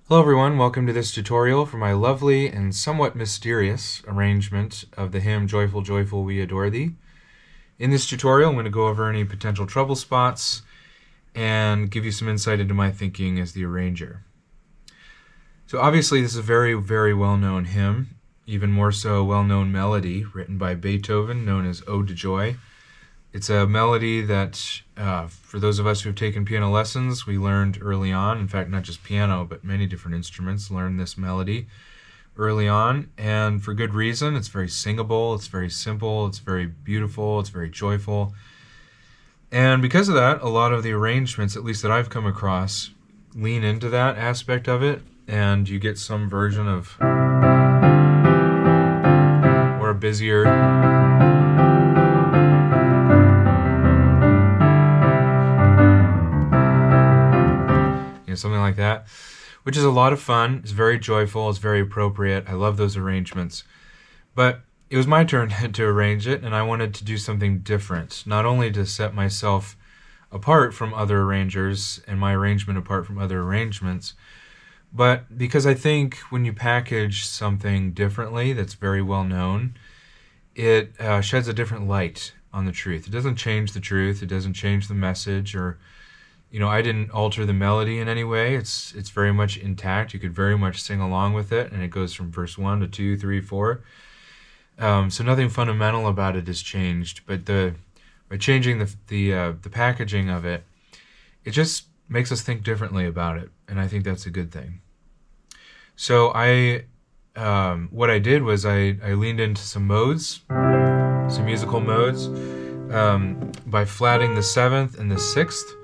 Hello everyone, welcome to this tutorial for my lovely and somewhat mysterious arrangement of the hymn Joyful, Joyful, We Adore Thee. In this tutorial, I'm going to go over any potential trouble spots and give you some insight into my thinking as the arranger. So obviously this is a very, very well-known hymn, even more so a well-known melody written by Beethoven known as Ode to Joy. It's a melody that, for those of us who have taken piano lessons, we learned early on. In fact, not just piano, but many different instruments learned this melody early on, and for good reason. It's very singable, it's very simple, it's very beautiful, it's very joyful. And because of that, a lot of the arrangements, at least that I've come across, lean into that aspect of it, and you get some version of or a busier something like that, which is a lot of fun. It's very joyful, it's very appropriate. I love those arrangements. But it was my turn to arrange it, and I wanted to do something different, not only to set myself apart from other arrangers and my arrangement apart from other arrangements, but because I think when you package something differently that's very well known, it sheds a different light on the truth. It doesn't change the truth, it doesn't change the message, or I didn't alter the melody in any way. It's very much intact. You could very much sing along with it, and it goes from verse 1 to 2, 3, 4. So nothing fundamental about it has changed, but by changing the packaging of it, it just makes us think differently about it, and I think that's a good thing. So what I did was I leaned into some modes, some musical modes, by flatting the 7th and the 6th.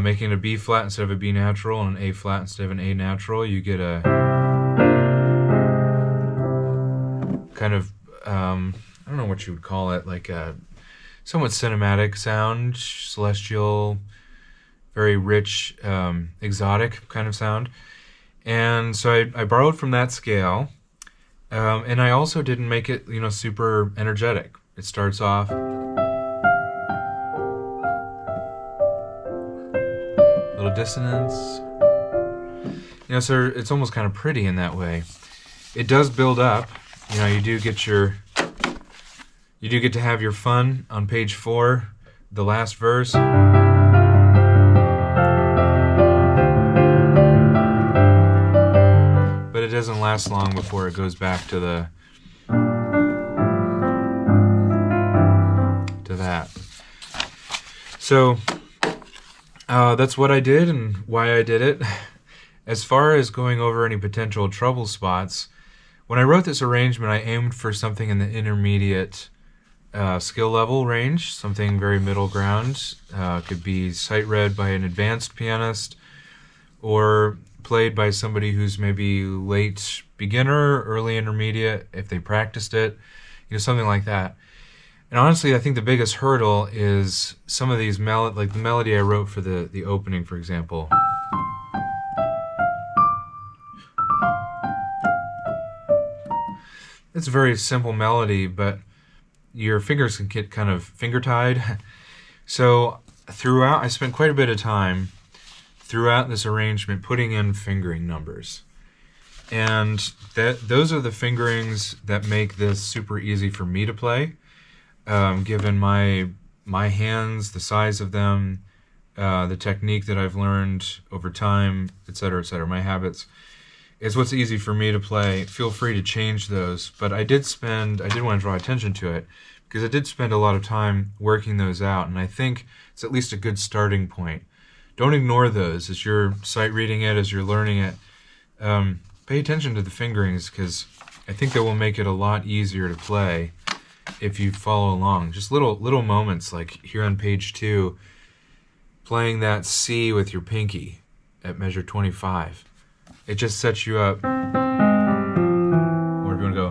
Making a B flat instead of a B natural and an A flat instead of an A natural, you get a kind of, I don't know what you would call it, like a somewhat cinematic sound, celestial, very rich, exotic kind of sound. And so I borrowed from that scale, and I also didn't make it, super energetic. It starts off little dissonance, so it's almost kind of pretty in that way. It does build up. You do get to have your fun on page 4, the last verse. But it doesn't last long before it goes back to that. So that's what I did and why I did it. As far as going over any potential trouble spots, when I wrote this arrangement, I aimed for something in the intermediate skill level range, something very middle ground. Could be sight read by an advanced pianist or played by somebody who's maybe late beginner, early intermediate, if they practiced it, something like that. And honestly, I think the biggest hurdle is some of these like the melody I wrote for the opening, for example. It's a very simple melody, but your fingers can get kind of finger-tied. So throughout, I spent quite a bit of time throughout this arrangement putting in fingering numbers. And those are the fingerings that make this super easy for me to play. Given my hands, the size of them, the technique that I've learned over time, etc., my habits, is what's easy for me to play. Feel free to change those, but I did want to draw attention to it, because I did spend a lot of time working those out, and I think it's at least a good starting point. Don't ignore those as you're sight reading it, as you're learning it. Pay attention to the fingerings, because I think that will make it a lot easier to play if you follow along. Just little moments, like here on page 2, playing that C with your pinky at measure 25. It just sets you up. Or if you want to go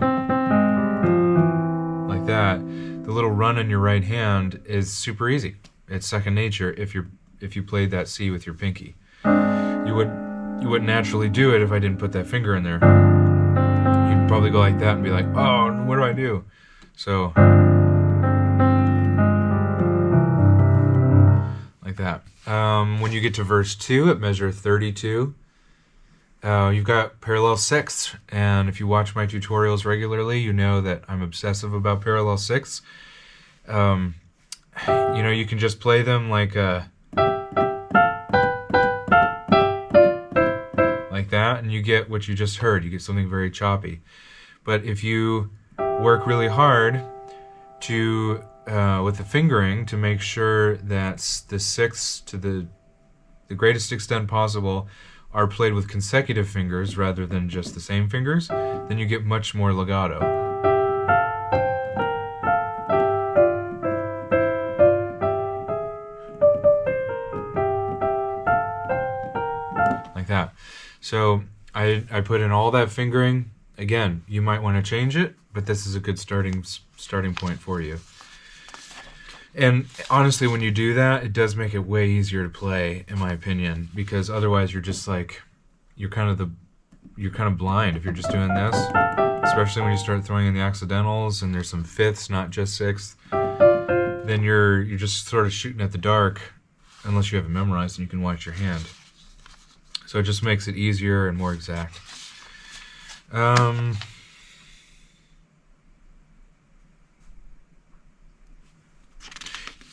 like that, the little run in your right hand is super easy. It's second nature if you played that C with your pinky. You wouldn't naturally do it if I didn't put that finger in there. You'd probably go like that and be like, oh, what do I do? So, like that. When you get to verse 2 at measure 32, you've got parallel sixths, and if you watch my tutorials regularly, you know that I'm obsessive about parallel sixths. You can just play them like that, and you get what you just heard. You get something very choppy. But if you work really hard to with the fingering to make sure that the sixths to the greatest extent possible are played with consecutive fingers rather than just the same fingers, then you get much more legato. Like that. So I put in all that fingering. Again, you might want to change it, but this is a good starting point for you. And honestly, when you do that, it does make it way easier to play, in my opinion, because otherwise you're just like, you're kind of blind if you're just doing this, especially when you start throwing in the accidentals and there's some fifths, not just sixths. Then you're just sort of shooting at the dark, unless you have it memorized and you can watch your hand. So it just makes it easier and more exact.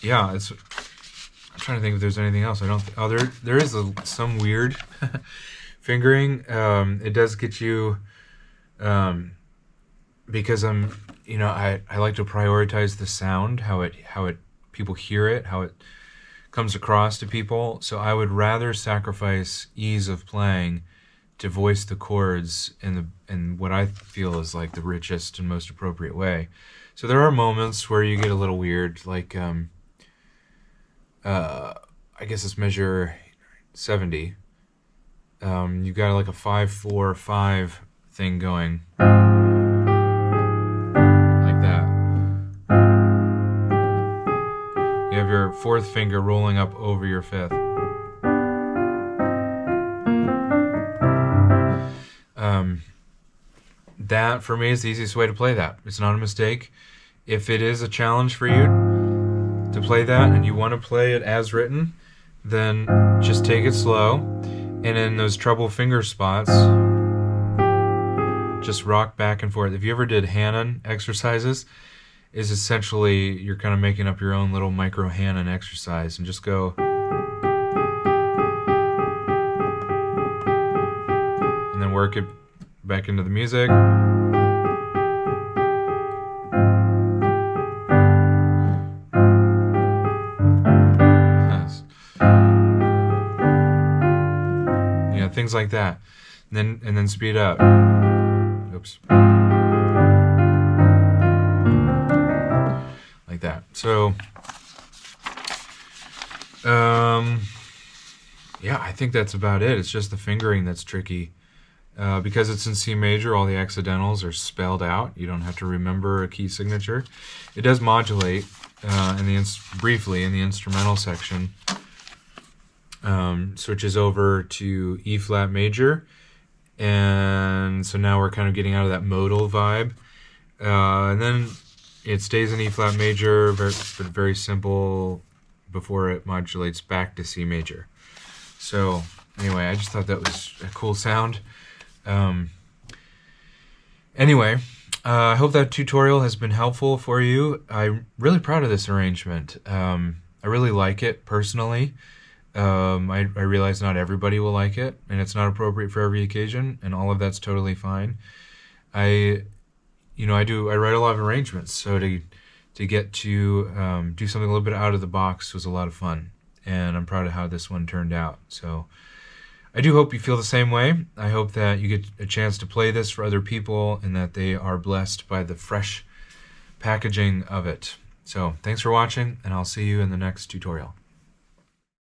Yeah, I'm trying to think if there's anything else. I don't. There is some weird fingering. It does get you, because I like to prioritize the sound, how it people hear it, how it comes across to people. So I would rather sacrifice ease of playing to voice the chords in what I feel is like the richest and most appropriate way. So there are moments where you get a little weird, like I guess it's measure 70. You've got like a 5-4-5 thing going like that. You have your fourth finger rolling up over your fifth. That for me is the easiest way to play that. It's not a mistake. If it is a challenge for you to play that and you want to play it as written, then just take it slow, and in those treble finger spots, just rock back and forth. If you ever did Hanon exercises, is essentially you're kind of making up your own little micro Hanon exercise, and just go and then work it back into the music. Things like that, and then speed up. Oops. Like that. So, yeah, I think that's about it. It's just the fingering that's tricky. Because it's in C major, all the accidentals are spelled out. You don't have to remember a key signature. It does modulate briefly in the instrumental section. Switches over to E flat major, and so now we're kind of getting out of that modal vibe, and then it stays in E flat major, but very simple before it modulates back to C major. So anyway, I just thought that was a cool sound. Anyway, I hope that tutorial has been helpful for you. I'm really proud of this arrangement. I really like it personally. I realize not everybody will like it, and it's not appropriate for every occasion, and all of that's totally fine. I write a lot of arrangements, so to get to do something a little bit out of the box was a lot of fun, and I'm proud of how this one turned out. So I do hope you feel the same way. I hope that you get a chance to play this for other people, and that they are blessed by the fresh packaging of it. So thanks for watching, and I'll see you in the next tutorial.